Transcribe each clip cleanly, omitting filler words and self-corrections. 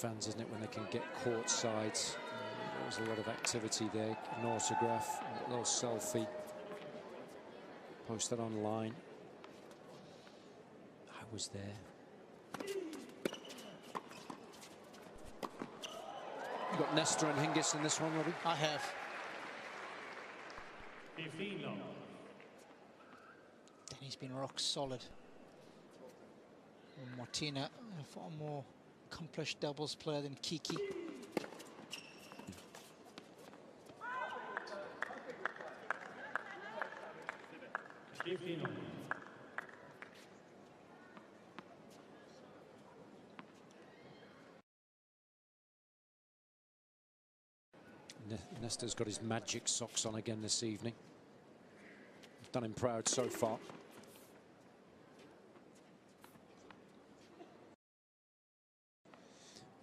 fans, isn't it, when they can get court sides. There was a lot of activity there. An autograph, a little selfie posted online. I was there. You got Nestor and Hingis in this one, Robbie? I have. And he's been rock solid. Martina, a far more accomplished doubles player than Kiki. Nestor's got his magic socks on again this evening. Done him proud so far.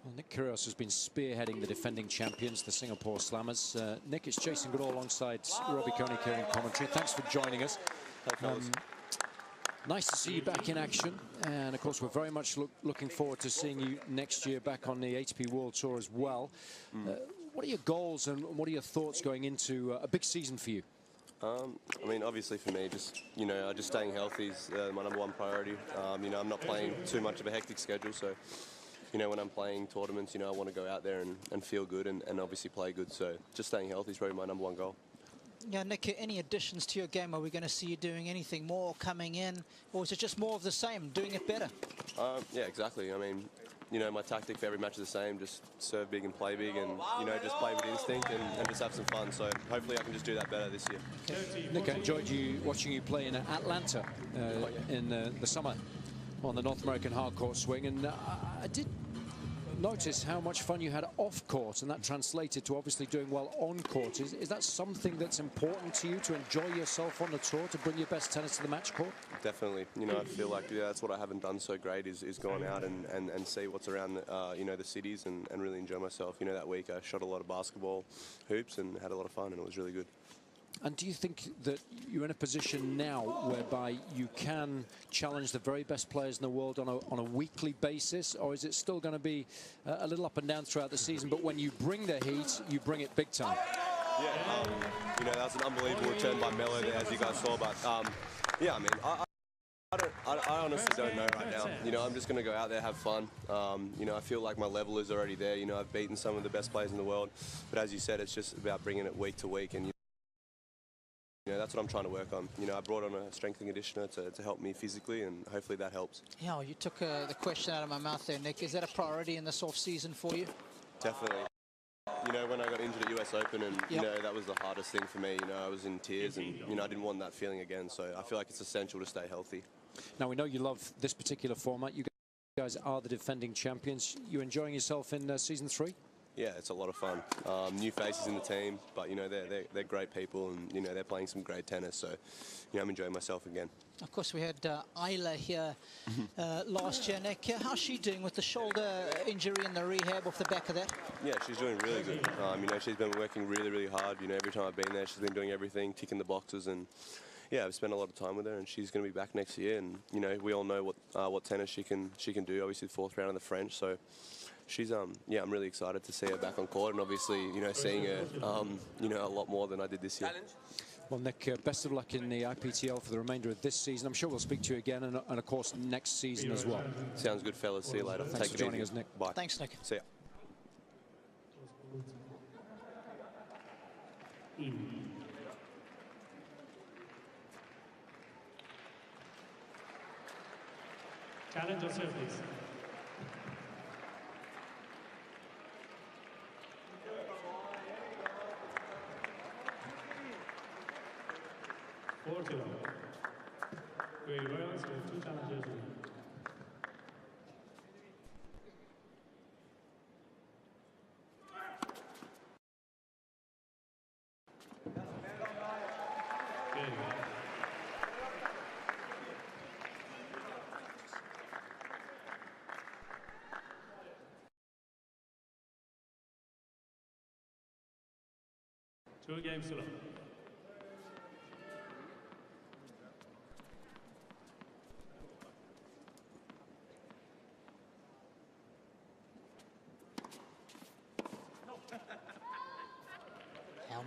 Well, Nick Kyrgios has been spearheading the defending champions, the Singapore Slammers. Nick, it's Jason Goodall alongside Robbie Koenig here in commentary. Thanks for joining us. Nice to see you back in action, and of course we're very much looking forward to seeing you next year back on the ATP World Tour as well. What are your goals and what are your thoughts going into a big season for you? I mean, obviously for me, just staying healthy is my #1 priority. I'm not playing too much of a hectic schedule, so when I'm playing tournaments, I want to go out there and feel good and obviously play good. So just staying healthy is probably my #1 goal. Yeah, Nick, any additions to your game? Are we going to see you doing anything more coming in, or is it just more of the same, doing it better? Yeah, exactly. I mean, my tactic for every match is the same, just serve big and play big, and just play with instinct and just have some fun. So hopefully I can just do that better this year. Okay. Nick, I enjoyed watching you play in Atlanta in the summer on the North American hardcourt swing, and I did notice how much fun you had off court, and that translated to obviously doing well on court. Is that something that's important to you, to enjoy yourself on the tour, to bring your best tennis to the match court? Definitely. I feel like that's what I haven't done so great is going out and see what's around the cities and really enjoy myself. That week I shot a lot of basketball hoops and had a lot of fun, and it was really good. And do you think that you're in a position now whereby you can challenge the very best players in the world on a weekly basis, or is it still going to be a little up and down throughout the season, but when you bring the heat, you bring it big time? Yeah, that was an unbelievable return by Melo there, as you guys saw, but yeah, I mean, I honestly don't know right now. I'm just going to go out there, have fun. I feel like my level is already there. I've beaten some of the best players in the world, but as you said, it's just about bringing it week to week, and that's what I'm trying to work on. I brought on a strengthening conditioner to help me physically, and hopefully that helps. Yeah, well, you took the question out of my mouth there, Nick. Is that a priority in this off-season for you? Definitely. When I got injured at US Open, and that was the hardest thing for me. I was in tears, and I didn't want that feeling again. So I feel like it's essential to stay healthy. Now, we know you love this particular format. You guys are the defending champions. You enjoying yourself in season 3? Yeah, it's a lot of fun. New faces in the team, but they're great people, and they're playing some great tennis. So I'm enjoying myself again. Of course, we had Isla here last year. Nick, how's she doing with the shoulder injury and the rehab off the back of that? Yeah, she's doing really good. She's been working really hard. Every time I've been there, she's been doing everything, ticking the boxes, and yeah, I've spent a lot of time with her, and she's going to be back next year. And we all know what tennis she can do. Obviously, the 4th round of the French. So she's yeah, I'm really excited to see her back on court, and obviously seeing her a lot more than I did this year. Well, Nick, best of luck in the IPTL for the remainder of this season. I'm sure we'll speak to you again, and of course next season as well. Sounds good, fellas. See you later. Thanks for joining us, Nick. Bye. Thanks, Nick. See ya. Challenge yourself, please. Great Royals with 2 challengers. Two games to love.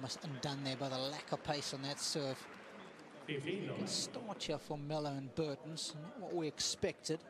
almost undone there by the lack of pace on that serve. 15 Good start here for Melo and Bertens, not what we expected.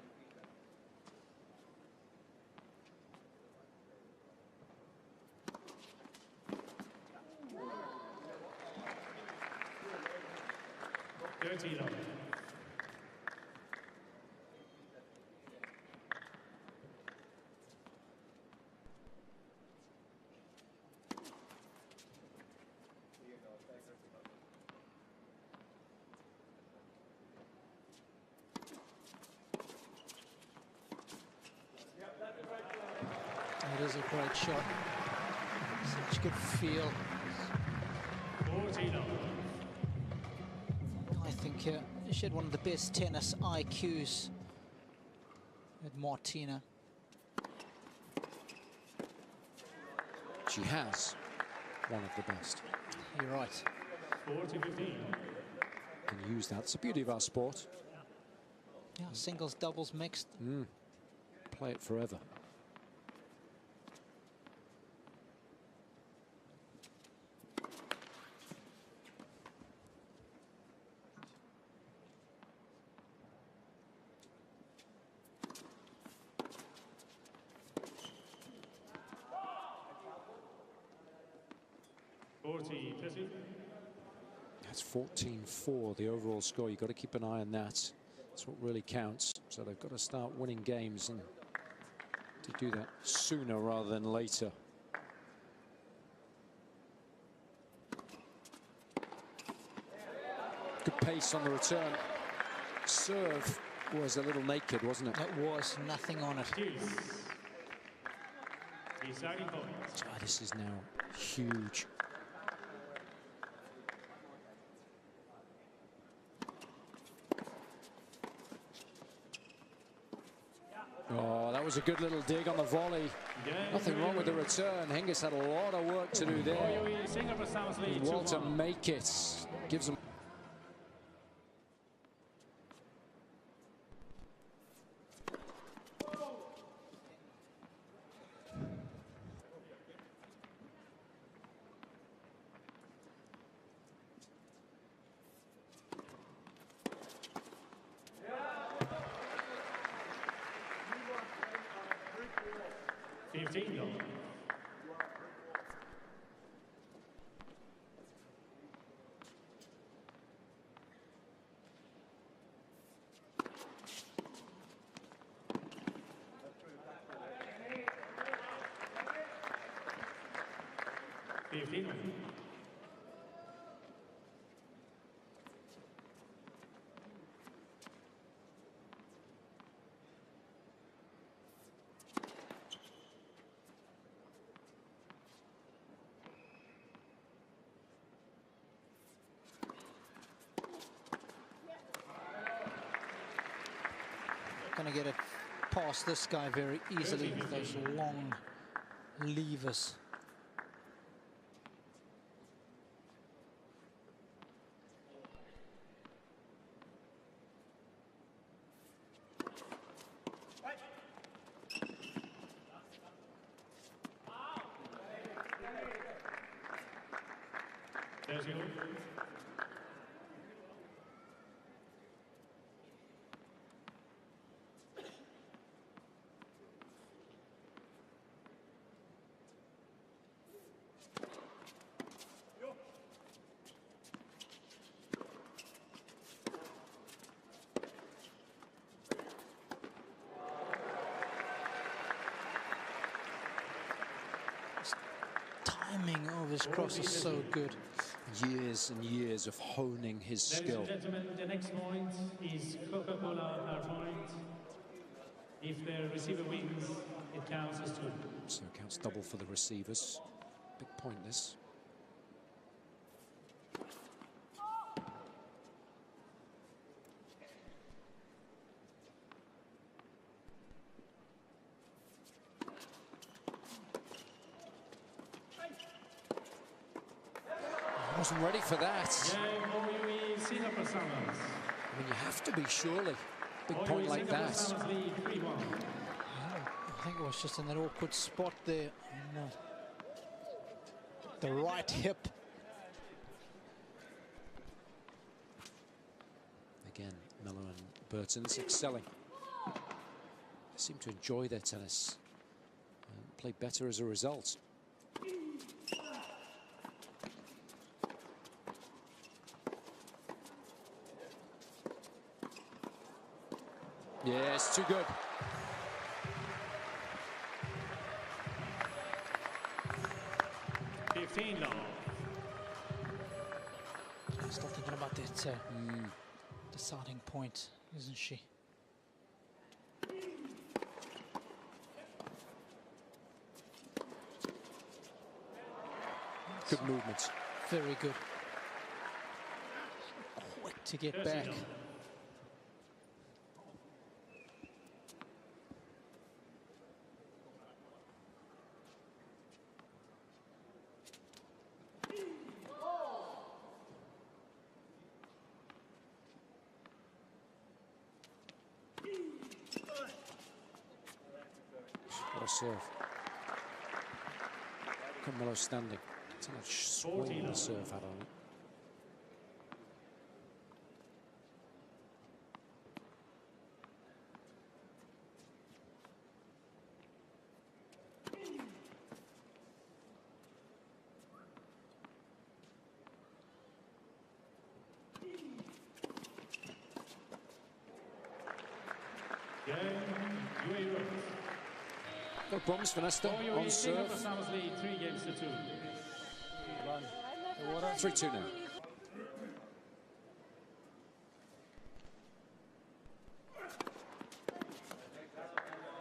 It is a great shot. Such good feel. 14 I think she had one of the best tennis IQs at Martina. She has one of the best. You're right. 40-15. Can use that. It's the beauty of our sport. Yeah, singles, doubles, mixed. Play it forever. That's 14-4, the overall score. You've got to keep an eye on that. That's what really counts. So they've got to start winning games, and to do that sooner rather than later. Good pace on the return. Serve was a little naked, wasn't it? It was nothing on it. This is now huge. Oh, that was a good little dig on the volley. Nothing wrong with the return. Hingis had a lot of work to do there. And Walter make it. Gives them. Going to get it past this guy very easily with those long levers. Timing of his cross is so good. Years and years of honing his skill. Ladies and gentlemen, the next point is Coca-Cola per point. If the receiver wins, it counts as 2. So it counts double for the receivers. Big point this. Wasn't ready for that. I mean, you have to be, surely. Big point like that. I think it was just in that awkward spot there. The right hip Melo and Bertens excelling. They seem to enjoy their tennis and play better as a result. Yeah, it's too good. Still thinking about that deciding point, isn't she? Good movement. Very good. Quick to get back. What a serve. Look at Melo standing. It's how much swing the serve had on it. No problems for Nestor on serve. 3-2 now.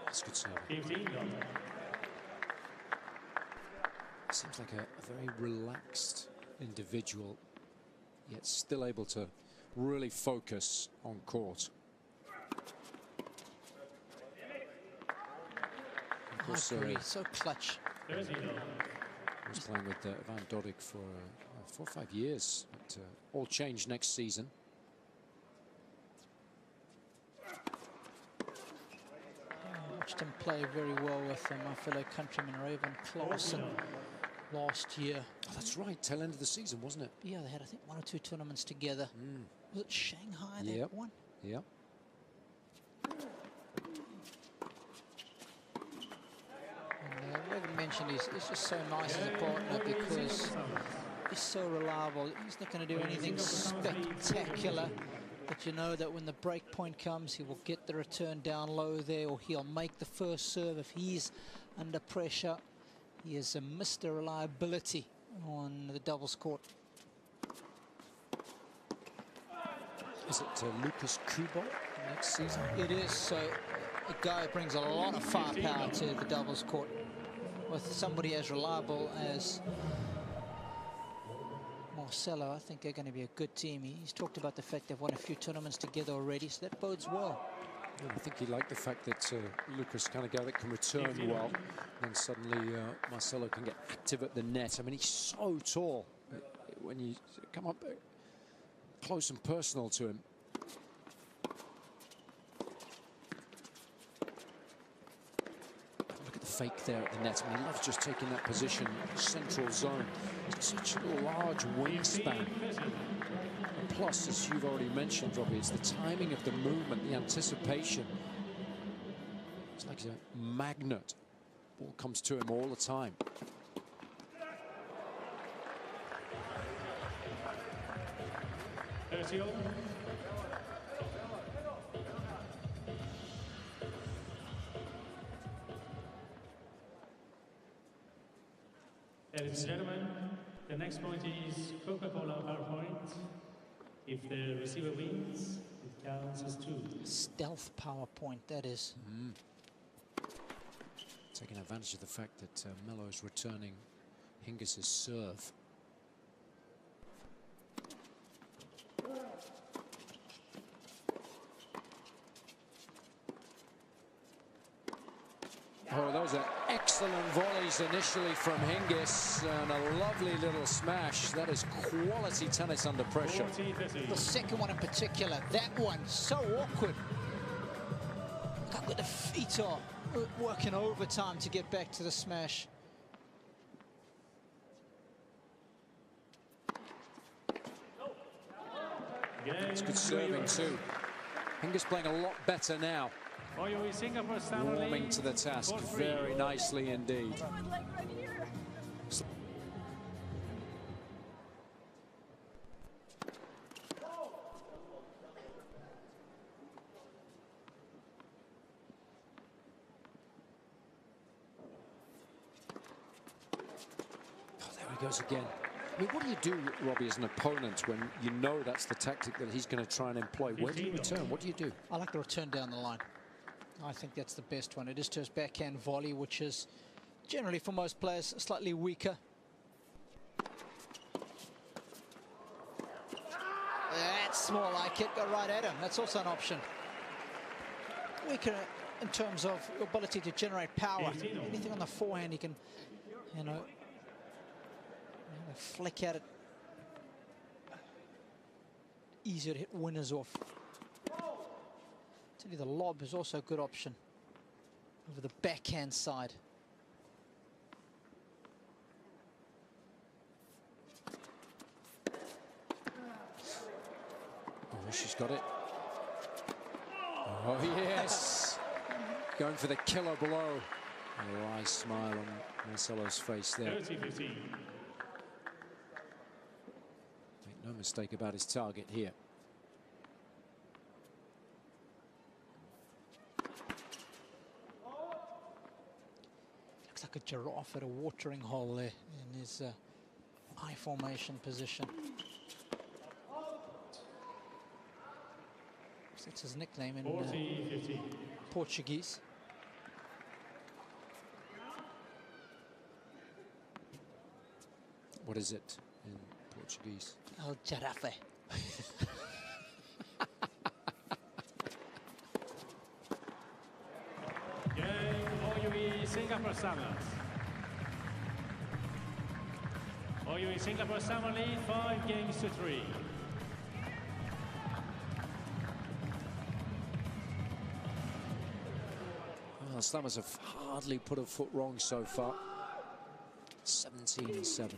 That's good serve. Seems like a very relaxed individual, yet still able to really focus on court. I agree, so clutch. He was playing with Van Doddik for 4 or 5 years. But, all changed next season. I watched him play very well with my fellow countryman Raven Clausen last year. Oh, that's right, tail end of the season, wasn't it? Yeah, they had, I think, 1 or 2 tournaments together. Was it Shanghai that one? Yep. Raven mentioned he's just so nice as a partner because he's so reliable. He's not going to do anything spectacular, but you know that when the break point comes, he will get the return down low there, or he'll make the first serve if he's under pressure. He is a Mr. Reliability on the doubles court. Is it Lucas Kubot next season? It is. So a guy brings a lot of firepower to the doubles court. With somebody as reliable as Marcelo, I think they're going to be a good team. He's talked about the fact they've won a few tournaments together already, so that bodes well. Yeah, I think he liked the fact that Lucas kind of guy that can return well, and suddenly Marcelo can get active at the net. I mean, he's so tall. When you come up close and personal to him. Fake there at the net. I mean, he loves just taking that position, central zone. It's such a large wingspan. And plus, as you've already mentioned, Robbie, it's the timing of the movement, the anticipation. It's like a magnet. Ball comes to him all the time. Ladies and gentlemen, the next point is Coca-Cola power point. If the receiver wins, it counts as 2. Stealth power point, that is. Taking advantage of the fact that Melo is returning Hingis' serve. Oh, those are excellent volleys initially from Hingis, and a lovely little smash. That is quality tennis under pressure. The second one in particular, that one, so awkward. Look how good the feet are, working overtime to get back to the smash. It's good serving too. Hingis playing a lot better now. Singapore Warming to the task very nicely indeed. Goes again. I mean, what do you do, Robbie, as an opponent when you know that's the tactic that he's going to try and employ? Where do you return? What do you do? I like the return down the line. I think that's the best one. It is to his backhand volley, which is generally for most players slightly weaker. That's more like it. Go right at him. That's also an option. Weaker in terms of ability to generate power. Anything on the forehand, he can, you know, flick at it. Easier to hit winners off. Tell you, the lob is also a good option over the backhand side. Oh, she's got it. Oh, yes. Going for the killer blow. A wry smile on Marcelo's face there. 30-15. No mistake about his target here. Looks like a giraffe at a watering hole there in his I formation position. That's his nickname in Portuguese. What is it in Portuguese? El Girafe. Game, Singapore Summer. Singapore Summer lead 5-3. Well, Slammers have hardly put a foot wrong so far. 17-7.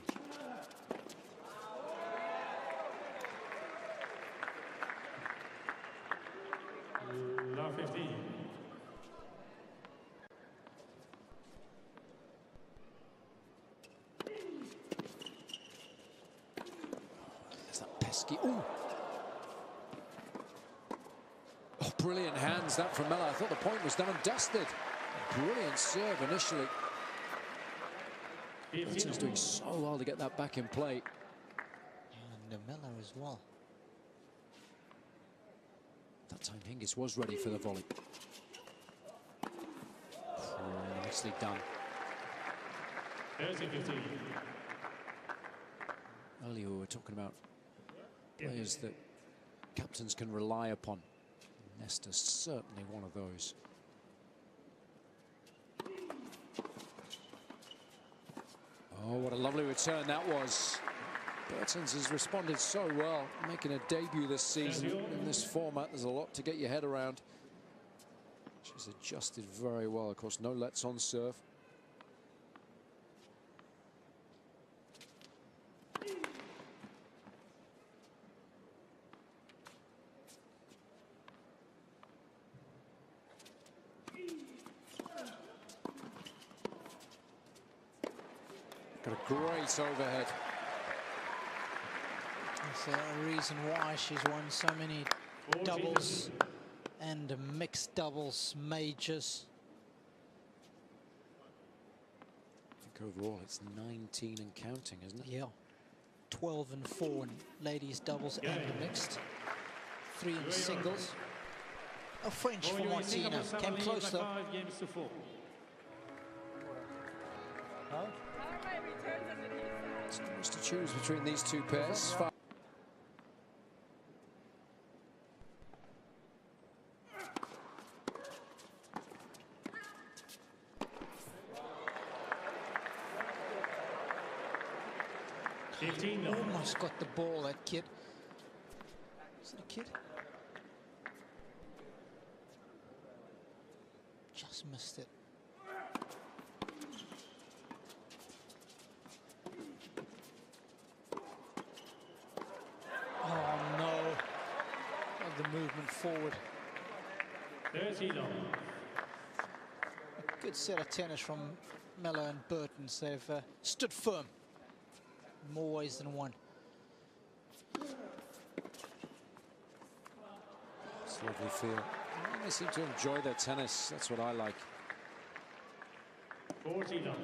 Love 15. There's that pesky. Ooh. Oh, brilliant hands that from Melo. I thought the point was done and dusted. Brilliant serve initially. Bertens doing so well to get that back in play. And Melo as well. That time Hingis was ready for the volley. Oh, nicely done. 30-15. Earlier we were talking about players that captains can rely upon. Nestor's certainly one of those. Oh, what a lovely return that was. Bertens has responded so well, making a debut this season in this format. There's a lot to get your head around. She's adjusted very well. Of course, no lets on serve. Got a great overhead. That's a reason why she's won so many doubles and mixed doubles majors. I think overall it's 19 and counting, isn't it? Yeah. 12 and 4 in ladies doubles and mixed. 3 in singles. A French for Martina. Came close though. 5-4. Oh. So much to choose between these two pairs. Almost got the ball, that kid. Is it a kid? Just missed it. Oh no. The movement forward. 30 love. A good set of tennis from Melo and Bertens. They've stood firm in more ways than one. It's a lovely feel. They seem to enjoy their tennis. That's what I like. 40 love.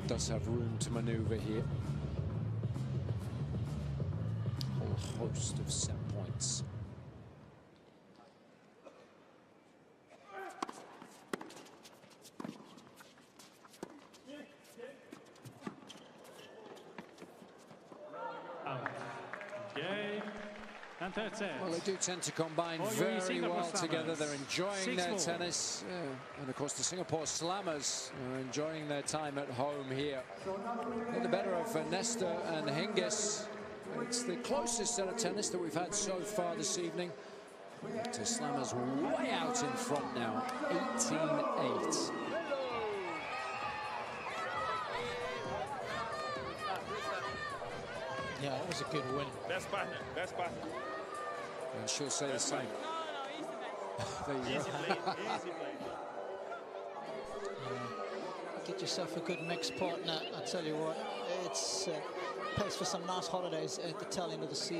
Does have room to maneuver here. A whole host of set points. Okay. And third set. Well, they do tend to combine very well together. They're enjoying their tennis. And of course, the Singapore Slammers are enjoying their time at home here. In the better of Nestor and Hingis. It's the closest set of tennis that we've had so far this evening. But Slammers way out in front now, 18-8. Yeah, that was a good win. Best partner, best partner. And she'll say the same. There you Easy go. play, easy play. Get yourself a good mixed partner. I tell you what, it's pays for some nice holidays at the tail end of the season.